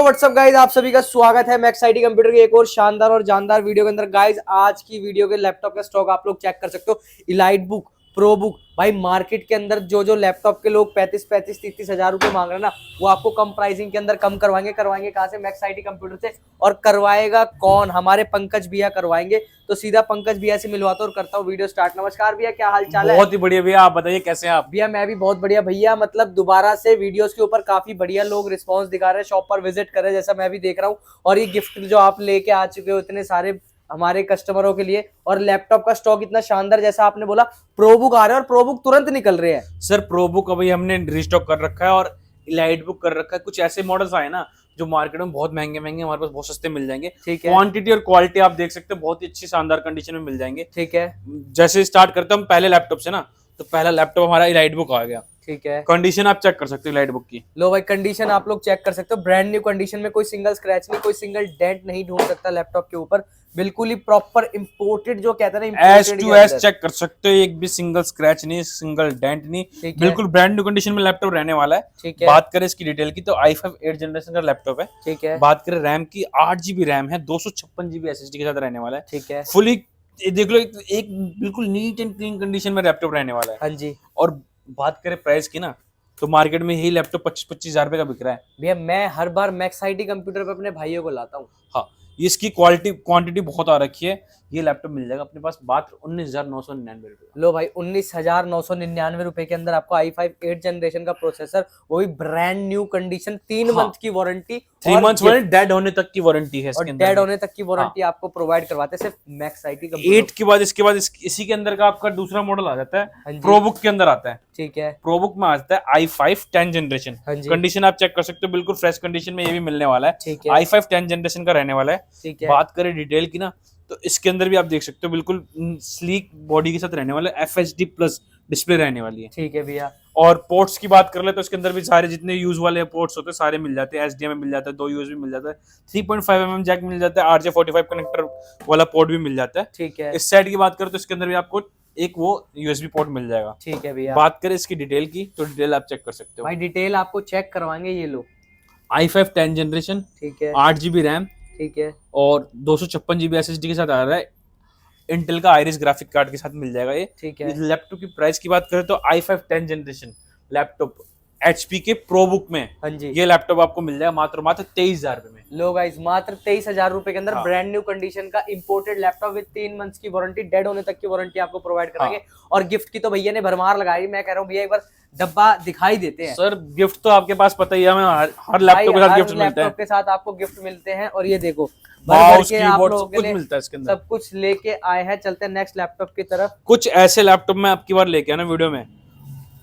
What's up guys, आप सभी का स्वागत है मैक्स आईटी कंप्यूटर की एक और शानदार और जानदार वीडियो के अंदर। गाइज आज की वीडियो के लैपटॉप का स्टॉक आप लोग चेक कर सकते हो। इलाइट बुक, प्रो बुक, भाई मार्केट के अंदर जो लैपटॉप के लोग 35-30 हजार रुपए मांग रहे हैं ना, वो आपको कम प्राइसिंग के अंदर कम करवाएंगे कहाँ से? मैक्स आईटी कंप्यूटर से। और करवाएगा कौन? हमारे पंकज भैया करवाएंगे। तो सीधा पंकज भैया से मिलवाता हूँ और करता हूँ वीडियो स्टार्ट। नमस्कार भैया, क्या हाल चाल है? बहुत ही बढ़िया भैया, आप बताइए कैसे हैं आप? भैया मैं भी बहुत बढ़िया भैया। मतलब दोबारा से वीडियोस के ऊपर काफी बढ़िया लोग रिस्पांस दिखा रहे हैं, शॉप पर विजिट कर रहे हैं, जैसा मैं भी देख रहा हूँ। और ये गिफ्ट जो आप लेके आ चुके हो इतने सारे हमारे कस्टमरों के लिए, और लैपटॉप का स्टॉक इतना शानदार, जैसा आपने बोला प्रो बुक आ रहे हैं और प्रो बुक तुरंत निकल रहे हैं। सर प्रो बुक अभी हमने रिस्टॉक कर रखा है और इलाइट बुक कर रखा है। कुछ ऐसे मॉडल्स आए ना जो मार्केट में बहुत महंगे हमारे पास बहुत सस्ते मिल जाएंगे। ठीक है, क्वांटिटी और क्वालिटी आप देख सकते हो, बहुत ही अच्छी शानदार कंडीशन में मिल जाएंगे। ठीक है। जैसे स्टार्ट करते हैं हम पहले लैपटॉप से ना, तो पहला लैपटॉप हमारा इलाइट बुक आ गया। ठीक है, कंडीशन आप चेक कर सकते हो इलाइट बुक की। लो भाई कंडीशन आप लोग चेक कर सकते हो, ब्रांड न्यू कंडीशन में, कोई सिंगल स्क्रैच नहीं, कोई सिंगल डेंट नहीं ढूंढ सकता लैपटॉप के ऊपर। बिल्कुल ही प्रॉपर इंपोर्टेड, जो कहते हैं ना एस टू एस चेक कर सकते हो, एक भी सिंगल स्क्रैच नहीं, सिंगल डेंट नहीं, बिल्कुल ब्रांड न्यू कंडीशन में लैपटॉप रहने वाला है। ठीक है। बात करें इसकी डिटेल की तो i5 8 जनरेशन का लैपटॉप है। ठीक है। बात करें रैम की, 8 GB रैम है, 256 GB SSD के साथ रहने वाला है। ठीक है। फुली देख लो, एक बिल्कुल नीट एंड क्लीन कंडीशन में लैपटॉप रहने वाला है। हाँ जी। और बात करें प्राइस की ना, तो मार्केट में यही लैपटॉप 25-25 हजार रुपए का बिक रहा है। भैया मैं हर बार मैक्स आईटी कंप्यूटर पे अपने भाइयों को लाता हूँ। हाँ, इसकी क्वांटिटी बहुत आ रखी है। ये लैपटॉप मिल जाएगा अपने पास मात्र 19,999 रुपए। लो भाई 19,999 रुपए के अंदर आपको i5 8 जनरेशन का प्रोसेसर, वो भी ब्रांड न्यू कंडीशन, 3 मंथ की वारंटी, 3 मंथ्स वारंटी, डेड होने तक की वारंटी है इसके अंदर। डेड होने तक की वारंटी आपको प्रोवाइड करवाते हैं सिर्फ मैक्स आईटी कंप्यूटर। 8 के बाद इसके बाद इसी के अंदर का आपका दूसरा मॉडल आ जाता है, प्रो बुक के अंदर आता है। ठीक है, प्रो बुक में आता है i5 10 जनरेशन। कंडीशन आप चेक कर सकते हो, बिल्कुल फ्रेश कंडीशन में ये भी मिलने वाला है। ठीक है, i5 10 जनरेशन का रहने वाला है। ठीक है। बात करें डिटेल की ना, तो इसके अंदर भी आप देख सकते हो बिल्कुल स्लीक बॉडी के साथ रहने वाला है, FHD प्लस डिस्प्ले रहने वाली है। ठीक है भैया। और पोर्ट्स की बात कर ले तो इसके अंदर भी सारे जितने यूज वाले पोर्ट्स होते हैं सारे मिल जाते हैं। HDMI मिल जाता है, 2 USB मिल जाता है, 3.5mm जैक मिल जाता है, RJ45 कनेक्टर वाला पोर्ट भी मिल जाता है। ठीक है। इस साइड की बात करें तो इसके अंदर भी आपको एक वो USB पोर्ट मिल जाएगा। ठीक है भैया। बात करें इसकी डिटेल की तो डिटेल आप चेक कर सकते हो भाई, डिटेल आपको चेक करवाएंगे, ये लो। i5 10 जनरेशन, ठीक है, 8 GB रैम, ठीक है, और 256 GB SSD के साथ आ रहा है। इंटेल का आइरिस ग्राफिक कार्ड के साथ मिल जाएगा ये। ठीक है। लैपटॉप की प्राइस की बात करें तो i5 10 जनरेशन लैपटॉप HP के प्रो बुक में, हाँ जी, ये लैपटॉप आपको मिल जाएगा मात्र 23,000 रुपए में। लो गाइस मात्र 23,000 रुपए के अंदर ब्रांड न्यू कंडीशन का इंपोर्टेड लैपटॉप विद 3 मंथ्स की वारंटी, डेड होने तक की वारंटी आपको प्रोवाइड कराएंगे। और गिफ्ट की तो भैया ने भरमार लगाई। मैं कह रहा हूँ भैया एक बार डब्बा दिखाई देते हैं। सर गिफ्ट तो आपके पास पता ही है, हमें हर लैपटॉप के साथ गिफ्ट मिलते हैं। लैपटॉप के साथ आपको गिफ्ट मिलते हैं, और ये देखो माउस कीबोर्ड सब कुछ मिलता है इसके अंदर। सब कुछ लेके आए हैं। चलते हैं नेक्स्ट लैपटॉप की तरफ। कुछ ऐसे लैपटॉप में आपकी बार लेके आना वीडियो में,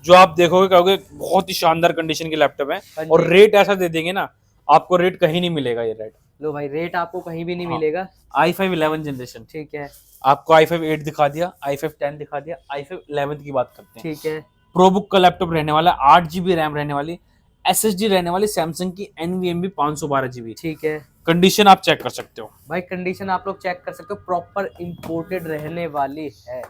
जो आप देखोगे कहोगे बहुत ही शानदार कंडीशन के लैपटॉप है। और रेट ऐसा दे देंगे ना, आपको रेट कहीं नहीं मिलेगा ये रेट। लो भाई रेट आपको कहीं भी नहीं मिलेगा। i5 11 जनरेशन, ठीक है, आपको i5 8 दिखा दिया, i5 10 दिखा दिया, i5 11 की बात करते हैं। ठीक है। प्रो बुक का लैपटॉप रहने वाला, 8 GB रैम रहने वाली, SSD रहने वाली सैमसंग की NVMe 512 GB। ठीक है। कंडीशन आप चेक कर सकते हो भाई, कंडीशन आप लोग चेक कर सकते हो, प्रॉपर इंपोर्टेड रहने वाली है।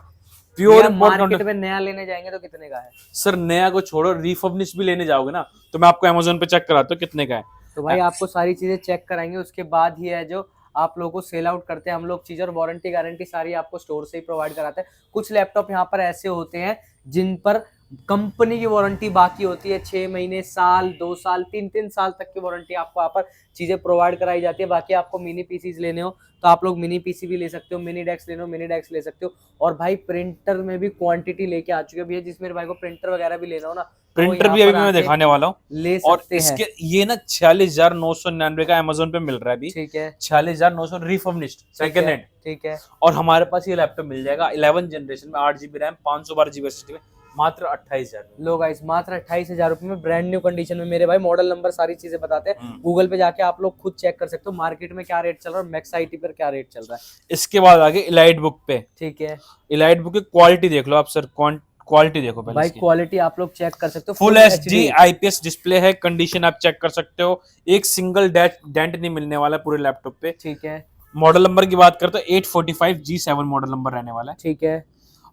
प्योर मार्केट में नया लेने जाएंगे तो कितने का है? सर नया को छोड़ो, रिफर्निश भी लेने जाओगे ना तो मैं आपको Amazon पे चेक कराता हूँ कितने का है। तो भाई आपको सारी चीजें चेक कराएंगे, उसके बाद ही है जो आप लोगों को सेल आउट करते हैं हम लोग चीजें, और वारंटी गारंटी सारी आपको स्टोर से ही प्रोवाइड कराते हैं। कुछ लैपटॉप यहाँ पर ऐसे होते हैं जिन पर कंपनी की वारंटी बाकी होती है, 6 महीने, साल, 2 साल, 3 साल तक की वारंटी आपको यहाँ पर चीजें प्रोवाइड कराई जाती है। बाकी आपको मिनी पीसीज लेने हो तो आप लोग मिनी पीसी भी ले सकते हो, मिनी डेस्क लेने हो मिनी डेस्क ले सकते हो। और भाई प्रिंटर में भी क्वांटिटी लेके आ चुके हैं भैया, जिस मेरे भाई को प्रिंटर वगैरह भी लेना हो ना, प्रिंटर भी अभी मैं दिखाने वाला हूँ ले सकते और इसके हैं। ये ना 46,999 का Amazon पे मिल रहा है अभी। ठीक है, 46,900 रिफर्निश्ड सेकंड हैंड। ठीक है। और हमारे पास ये लैपटॉप मिल जाएगा 11 जनरेशन में, 8 GB रैम, 512 GB SSD में, मात्र 28,000 में। लो गाइस मात्र 28,000 रुपए में ब्रांड न्यू कंडीशन में। मेरे भाई मॉडल नंबर सारी चीजें बताते हैं, गूगल पे जाके आप लोग खुद चेक कर सकते हो मार्केट में क्या रेट चल रहा है और मैक्स आईटी पर क्या रेट चल रहा है। इसके बाद आगे इलाइट बुक पे। ठीक है, इलाइट बुक की क्वालिटी देख लो आप सर, क्वालिटी देखो पहले भाई क्वालिटी आप लोग चेक कर सकते हो, फुल HD IPS डिस्प्ले है। कंडीशन आप चेक कर सकते हो, एक सिंगल डेंट नहीं मिलने वाला पूरे लैपटॉप पे। ठीक है। मॉडल नंबर की बात करते हो 845G7 मॉडल नंबर रहने वाला है। ठीक है,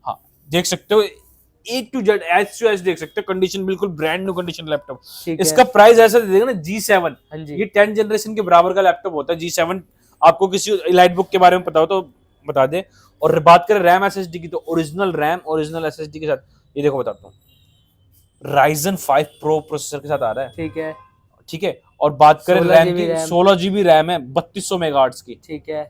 हाँ देख सकते हो A to Z H two H देख सकते हो, कंडीशन बिल्कुल ब्रांड न्यू कंडीशन लैपटॉप। ठीक है। इसका प्राइस ऐसा दे देगा ना G7, हाँ जी। ये 10th जनरेशन के बराबर का लैपटॉप होता है G7। आपको किसी इलाइट बुक के बारे में पता हो तो बता दे। और बात करें रैम एसएसडी की, तो ओरिजिनल रैम ओरिजिनल एसएसडी के साथ, ये देखो बताता हूँ, Ryzen 5 Pro प्रोसेसर के साथ आ रहा है। ठीक है। ठीक है। और बात करें 16 रैम GB की, रैम। 16 GB रैम है 3200 मेगाहर्ट्ज की, ठीक है।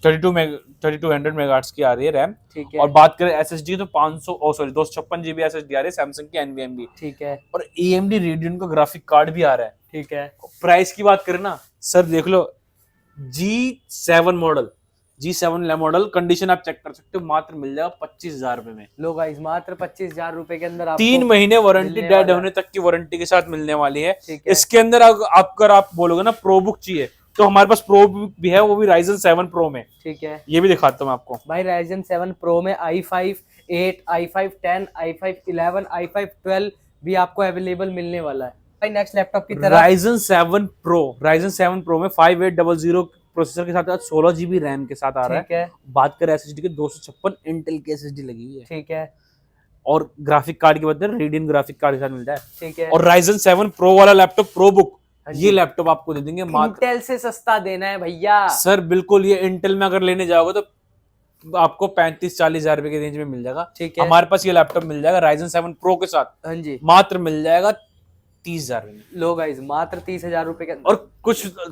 3200 मेगाहर्ट्ज की आ रही है रैम। ठीक है। और बात करें एसएसडी तो 256 GB एसएसडी आ रही है सैमसंग की NVMe। ठीक है। और AMD Radeon का ग्राफिक कार्ड भी आ रहा है। ठीक है। प्राइस की बात करें ना सर, देख लो G7 model, G7 model condition आप चेक कर सकते हो, मात्र मिल जाएगा 25,000 रुपए में। लो गाइस, मात्र 25,000 रुपए के अंदर आपको 3 महीने वारंटी, मिलने डेड वाला होने तक की वारंटी के साथ मिलने वाली है। ठीक है। इसके अंदर अगर आप बोलोगे ना प्रो बुक चाहिए, तो हमारे पास प्रो बुक भी है, वो भी Ryzen 7 Pro में। ठीक है। ये भी दिखाता हूँ मैं आपको भाई Ryzen 7 Pro में i5 8, i5 10, i5 11, i5 12 भी आपको अवेलेबल मिलने वाला है। भाई नेक्स्ट लैपटॉप की तरफ Ryzen 7 Pro में 5800 प्रोसेसर के साथ 16 GB रैम के साथ आ रहा है। ठीक है। बात करें एसएसडी के, 256 इंटेल की एसएसडी लगी हुई है। ठीक है। और ग्राफिक कार्ड की बात करें, Radeon ग्राफिक कार्ड के साथ मिलता है। ठीक है। और Ryzen 7 Pro वाला लैपटॉप प्रो बुक, हाँ जी। ये लैपटॉप आपको दे देंगे मात्र, इंटेल से सस्ता देना है भैया। सर बिल्कुल, ये इंटेल में अगर लेने जाओगे तो आपको 35-40 हजार रुपए की रेंज में मिल जाएगा। ठीक है। हमारे पास ये लैपटॉप मिल जाएगा Ryzen 7 Pro के साथ, हाँ जी। मात्र मिल जाएगा 30,000 में। लो गाइस, मात्र 30,000 रुपए के अंदर। और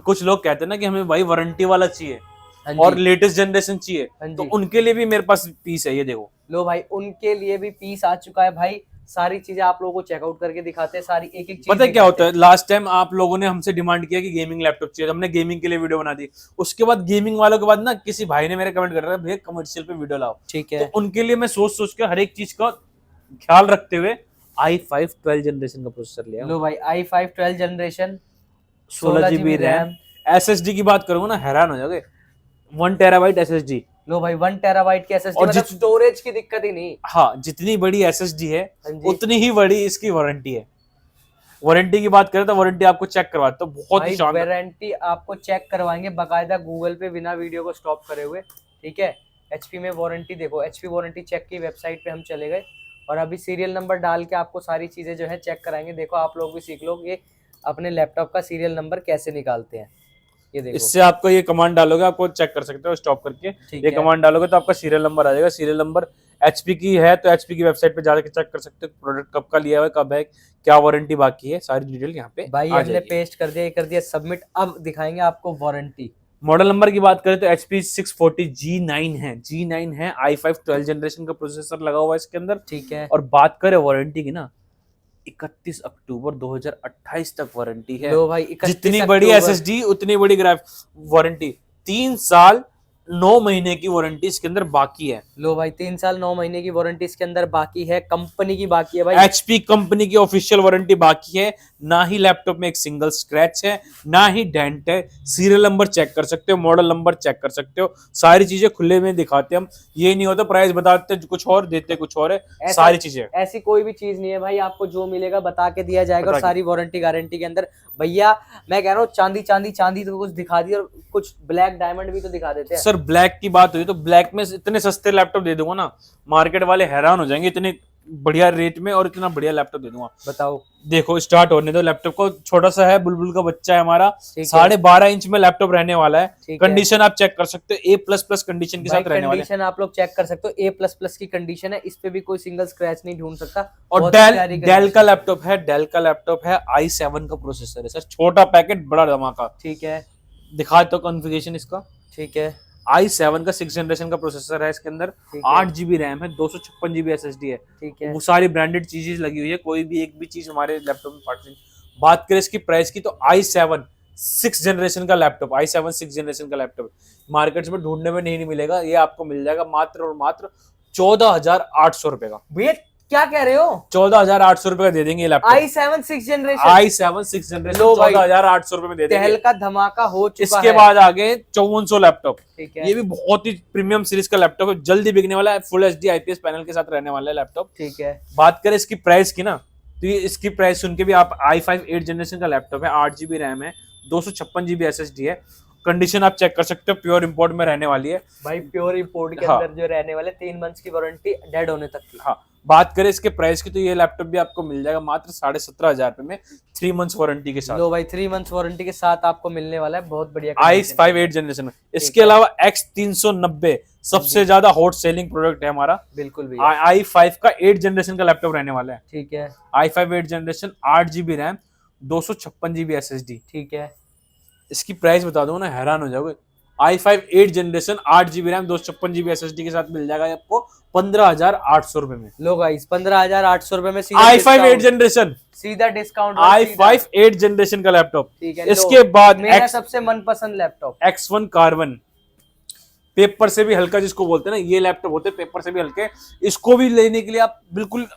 कुछ लोग कहते हैं ना कि हमें भाई वारंटी वाला चाहिए हाँ और जी। लेटेस्ट जनरेशन चाहिए, हाँ जी। तो उनके लिए भी मेरे पास पीस है, ये देखो। लो भाई, उनके लिए भी पीस आ चुका है भाई। सारी चीजें आप लोगों को चेकआउट करके दिखाते हैं, सारी एक एक चीज पता है क्या दिखाते होता है, लास्ट टाइम आप लोगों ने हमसे डिमांड किया कि गेमिंग लैपटॉप चाहिए, हमने गेमिंग के लिए वीडियो बना दी। उसके बाद गेमिंग वालों के बाद ना किसी भाई ने मेरे कमेंट कर रहा है, भैया कमर्शियल पे वीडियो लाओ। ठीक है। तो उनके लिए मैं सोच सोच के हर एक चीज का ख्याल रखते हुए i5 12 जनरेशन का प्रोसेसर लिया। लो भाई, i5 12 generation, 16 GB RAM. SSD की बात करूंगा ना, हैरान हो जाओगे, 1 टेराबाइट एसएसडी। लो भाई 1 टेराबाइट की एसएसडी, और मतलब स्टोरेज की दिक्कत ही नहीं। हाँ, जितनी बड़ी एसएसडी है हाँ जी। उतनी ही बड़ी इसकी वारंटी है। वारंटी की बात करें तो वारंटी आपको चेक करवाता हूँ, बहुत ही भाई शानदार। वारंटी आपको चेक करवाएंगे बकायदा गूगल पे, बिना वीडियो को स्टॉप करे हुए। ठीक है। एचपी में वारंटी देखो, एचपी वारंटी चेक की वेबसाइट पे हम चले गए और अभी सीरियल नंबर डाल के आपको सारी चीजें जो है चेक कराएंगे। देखो आप लोग भी सीख लो कि अपने लैपटॉप का सीरियल नंबर कैसे निकालते हैं। ये देखो, इससे आपको ये कमांड डालोगे, आपको चेक कर सकते हो स्टॉप करके। ठीक ये है। कमांड डालोगे तो आपका सीरियल नंबर आ जाएगा। सीरियल नंबर एचपी की है तो एचपी की वेबसाइट पे जाकर चेक कर सकते हो प्रोडक्ट कब का लिया हुआ है, कब है, क्या वारंटी बाकी है, सारी डिटेल यहाँ पे भाई आ हमने जाएगी। पेस्ट कर दिया, ये कर दिया सबमिट। अब दिखाएंगे आपको वारंटी। मॉडल नंबर की बात करें तो HP 640 G9 है, G9 है, i5 12 जनरेशन का प्रोसेसर लगा हुआ है इसके अंदर। ठीक है। और बात करें वारंटी की ना, 31 अक्टूबर 2028 तक वारंटी है। लो भाई, 31 जितनी बड़ी अक्टूबर। एसएसडी उतनी बड़ी वारंटी। 3 साल 9 महीने की वारंटी इसके अंदर बाकी है। लो भाई, 3 साल 9 महीने की वारंटी इसके अंदर बाकी है, कंपनी की बाकी है भाई। HP कंपनी की ऑफिशियल वारंटी बाकी है। ना ही लैपटॉप में एक सिंगल स्क्रैच है, ना ही डेंट है। सीरियल नंबर चेक कर सकते हो, मॉडल नंबर चेक कर सकते हो, सारी चीजें खुले में दिखाते हम। ये नहीं होता प्राइस बताते कुछ और देते कुछ और है, सारी चीजें। ऐसी कोई भी चीज नहीं है भाई, आपको जो मिलेगा बता के दिया जाएगा। और सारी वारंटी गारंटी के अंदर भैया मैं कह रहा हूँ, चांदी चांदी चांदी तो कुछ दिखा दी और कुछ ब्लैक डायमंड भी तो दिखा देते हैं। सर ब्लैक की बात हुई तो ब्लैक में इतने सस्ते लैपटॉप दे दूंगा ना, मार्केट वाले हैरान हो जाएंगे, इतने बढ़िया रेट में और इतना बढ़िया लैपटॉप दे दूंगा। बताओ। देखो स्टार्ट होने दो लैपटॉप को, छोटा सा है, बुलबुल का बच्चा है हमारा, ठीक है। 12.5 इंच में लैपटॉप रहने वाला है। ठीक है। कंडीशन आप चेक कर सकते हो, A++ कंडीशन के साथ रहने वाला है। कंडीशन आप लोग चेक कर सकते हो, A++ की कंडीशन है, इस पे भी कोई सिंगल स्क्रैच नहीं ढूंढ सकता। और बहुत ही प्यारी डेल का condition। लैपटॉप है, डेल का लैपटॉप है, i7 का प्रोसेसर है सर, छोटा पैकेट बड़ा धमाका। ठीक है। दिखा तो कॉन्फ़िगरेशन इसका। ठीक है। i7 का 6 जनरेशन का प्रोसेसर है इसके अंदर, ठीक है। 8 GB रैम है, 256 GB SSD है। ठीक है। वो सारी ब्रांडेड चीजें लगी हुई है, कोई भी एक भी चीज हमारे लैपटॉप में फाट नहीं। बात करें इसकी प्राइस की तो i7 6 जनरेशन का लैपटॉप, i7 6 जनरेशन का लैपटॉप मार्केट में ढूंढने में नहीं मिलेगा। ये आपको मिल जाएगा मात्र और मात्र 14,800 रुपए का। भैया क्या कह रहे हो? 14,800 रुपए का दे देंगे ये laptop. i7 6 generation, i7 6 generation लो भाई, 14,800 रुपए में दे देंगे। टहल का धमाका हो चुका इसके है। बाद आगे 5400 लैपटॉप। ठीक है। ये भी बहुत ही प्रीमियम सीरीज का लैपटॉप है, जल्दी बिकने वाला है, फुल HD IPS पैनल के साथ रहने वाला है लैपटॉप। ठीक है। बात करें इसकी प्राइस की ना, तो ये इसकी प्राइस सुन के भी आप i5 8 जनरेशन का लैपटॉप है, 8 GB रैम है, 256 GB SSD है। कंडीशन आप चेक कर सकते हो, प्योर इंपोर्ट में रहने वाली है भाई प्योर इंपोर्ट के हाँ। अंदर जो रहने वाले 3 मंथ्स की वारंटी डेड होने तक की। हाँ। बात करें इसके प्राइस की तो ये लैपटॉप भी आपको मिल जाएगा मात्र 17,500 में 3 मंथ्स वारंटी के साथ। लो भाई 3 मंथ्स वारंटी के साथ आपको मिलने वाला है, बहुत बढ़िया i5 8 जनरेशन में। इसके अलावा X390 सबसे ज्यादा हॉट सेलिंग प्रोडक्ट है हमारा। बिल्कुल भैया। i5 का 8 जनरेशन का लैपटॉप रहने वाला है। ठीक है। i5 8 generation 8 GB RAM 256 GB SSD। ठीक है। इसकी प्राइस बता दूं ना, हैरान हो जाओगे। i5 8 generation 8 GB RAM 256 GB SSD के साथ मिल जाएगा आपको 15,800 रुपए में। लो गाइस 15,800 रुपए में सीधा i5 8 जनरेशन, सीधा डिस्काउंट। i5 8 जनरेशन का लैपटॉप। ठीक है। इसके बाद मेरा सबसे मनपसंद लैपटॉप X1 कार्बन, पेपर से भी हल्का जिसको बोलते हैं ना, ये लैपटॉप होते हैं पेपर से भी हल्के। इसको भी लेने के लिए आप बिल्कुल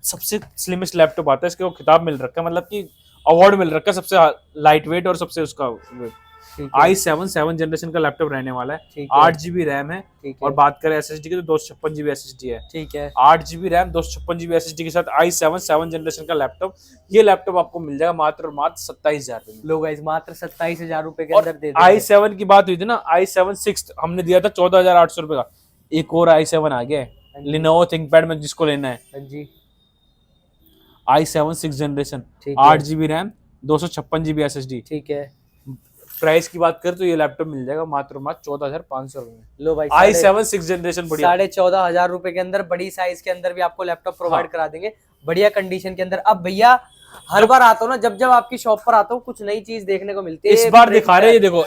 सबसे स्लिमेस्ट लैपटॉप आता है, इसको खिताब मिल रखा है, मतलब कि अवार्ड मिल रखा है सबसे लाइट वेट और सबसे उसका। i7 7 जनरेशन का लैपटॉप रहने वाला है। 8 GB रैम है। और बात करें SSD की तो 256 GB SSD है। ठीक है। 8 GB रैम 256 GB SSD के साथ i7 7 जनरेशन का लैपटॉप। ये लैपटॉप आपको मिल जाएगा मात्र 27,000 में। लो गाइस मात्र 27,000 रुपए के और अंदर दे देंगे। i7 की बात हुई थी ना, i7 6 हमने दिया था 14,800 रुपए का। एक और i7 आ गया है Lenovo ThinkPad में, जिसको लेना है। हाँ जी। i7 6 generation 8 GB RAM 256 GB SSD। ठीक है। प्राइस की बात करें तो ये लैपटॉप मिल जाएगा मात्र 14,500 रुपए में। लो भाई i7 6 जनरेशन बढ़िया 14,500 रुपए के अंदर बड़ी साइज के अंदर भी आपको लैपटॉप प्रोवाइड करा देंगे, बढ़िया कंडीशन के अंदर। अब भैया हर बार आता हूँ ना, जब आपकी शॉप पर आता हूँ कुछ नई चीज देखने को मिलती है। इस बार दिखा रहे हैं, ये देखो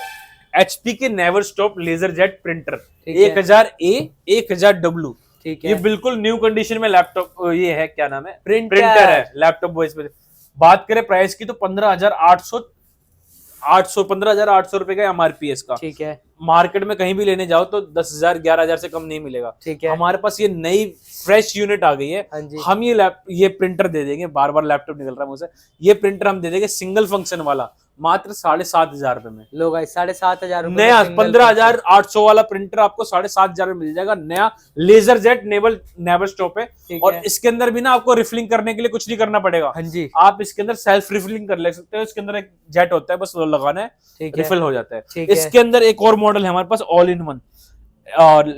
HP के never stop laser jet printer 1000A 1000W। ठीक है। ये बिल्कुल न्यू कंडीशन में लैपटॉप ये है, क्या नाम है, प्रिंटर है लैपटॉप वॉइस पे। बात करें प्राइस की तो 15,800 रुपए का MRP है इसका। ठीक है। मार्केट में कहीं भी लेने जाओ तो 10,000 11,000 से कम नहीं मिलेगा। ठीक है। हमारे पास ये नई फ्रेश यूनिट आ गई है। हाँ जी। हम ये प्रिंटर दे देंगे, बार बार लैपटॉप निकल रहा है मुझसे, ये प्रिंटर हम दे देंगे सिंगल फंक्शन वाला मात्र 7,500 रुपए में। लो गाइस 7,500 रुपए नया 15,800 वाला प्रिंटर आपको 7,500 में मिल जाएगा। नया लेजर जेट नेवर स्टॉप है। और इसके अंदर भी ना आपको रिफिलिंग करने के लिए कुछ नहीं करना पड़ेगा। हाँ जी। आप इसके अंदर सेल्फ रिफिलिंग कर ले सकते हो। इसके अंदर एक जेट होता है, बस वो लगाना है, रिफिल हो जाता है। इसके अंदर एक और मॉडल है हमारे पास all in one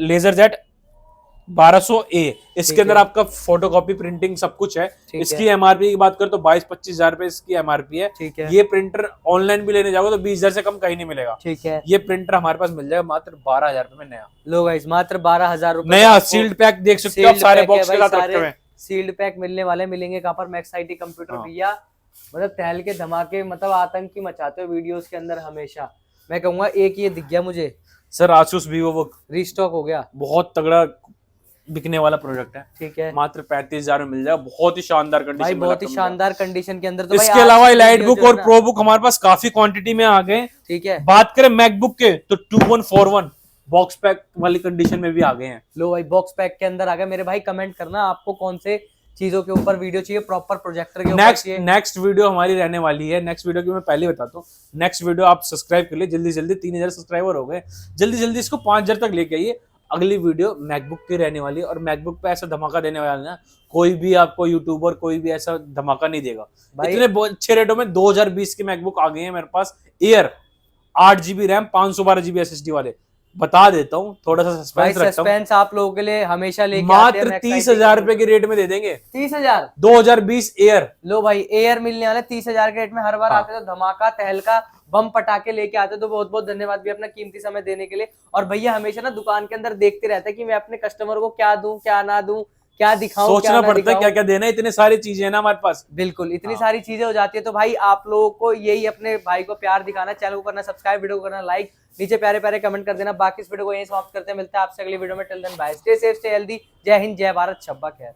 laser jet 1200A। इसके अंदर आपका फोटोकॉपी प्रिंटिंग सब कुछ है। इसकी MRP की बात करें तो 22-25 हजार रुपए इसकी MRP है। ठीक है। ये प्रिंटर ऑनलाइन भी लेने जाओगे तो 20,000 से कम कहीं नहीं मिलेगा। ठीक है। ये प्रिंटर हमारे पास मिल जाएगा मात्र 12,000 रुपए में नया। लो गाइस मात्र 12,000 रुपए नया सील्ड पैक देख सकते हो आप, सारे बॉक्स के साथ रखे हुए हैं। सील्ड पैक मिलने वाले, मिलेंगे कहाँ पर, मैक्स IT कंप्यूटर भैया। मतलब टहल के धमाके, मतलब आतंक की मचाते हो वीडियोस के अंदर हमेशा। मैं कहूंगा एक ये दिख गया मुझे सर, Asus VivoBook रीस्टॉक हो गया, बहुत तगड़ा बिकने वाला प्रोडक्ट है। ठीक है। मात्र 35,000 में मिल जाएगा, बहुत ही शानदार कंडीशन भाई, बहुत ही शानदार कंडीशन के अंदर। तो इसके अलावा लाइट बुक और प्रो बुक हमारे पास काफी क्वांटिटी में आ गए। ठीक है। बात करें मैकबुक के तो 2141 बॉक्स पैक वाली कंडीशन में भी आ गए हैं। लो भाई बॉक्स पैक के अंदर आ गए। मेरे भाई कमेंट करना आपको कौन से चीजों के ऊपर वीडियो चाहिए, प्रॉपर प्रोजेक्टर के ऊपर चाहिए। नेक्स्ट वीडियो हमारी रहने वाली है। नेक्स्ट वीडियो की मैं पहले बताता हूँ। नेक्स्ट वीडियो आप सब्सक्राइब कर लिए जल्दी जल्दी, 3,000 सब्सक्राइबर हो गए, जल्दी जल्दी इसको 5,000 तक लेके आइए। अगली वीडियो मैकबुक की रहने वाली है। और मैकबुक पे ऐसा धमाका देने वाला है ना, कोई भी आपको यूट्यूबर कोई भी ऐसा धमाका नहीं देगा। इतने अच्छे रेटों में 2020 के मैकबुक आ गए हैं मेरे पास। Air 8 GB RAM 512 GB SSD वाले, बता देता हूँ, थोड़ा सा सस्पेंस रखता हूँ। सस्पेंस आप लोगों के लिए हमेशा लेके मात्र 30,000 रुपए के रेट में दे देंगे। 30,000 2020 एयर। लो भाई एयर मिलने वाले 30,000 के रेट में। हर बार आते तो धमाका तहलका बम पटाके लेके आते, तो बहुत बहुत धन्यवाद भी अपना कीमती समय देने के लिए। और भैया हमेशा ना दुकान के अंदर देखते रहते हैं कि मैं अपने कस्टमर को क्या दूं क्या ना दूं, क्या दिखाऊं, सोचना पड़ता है क्या क्या देना है। इतने सारी चीजें हैं ना हमारे पास। बिल्कुल, इतनी सारी चीजें हो जाती है। तो भाई आप लोगों को यही अपने भाई को प्यार दिखाना, चैनल को करना सब्सक्राइब, वीडियो को करना लाइक, नीचे प्यारे प्यारे कमेंट कर देना। बाकी इस वीडियो को यहीं समाप्त करते हैं, मिलते हैं आपसे अगली वीडियो में। Till then bye, stay safe, stay healthy. जय हिंद, जय भारत, शब्बा खैर।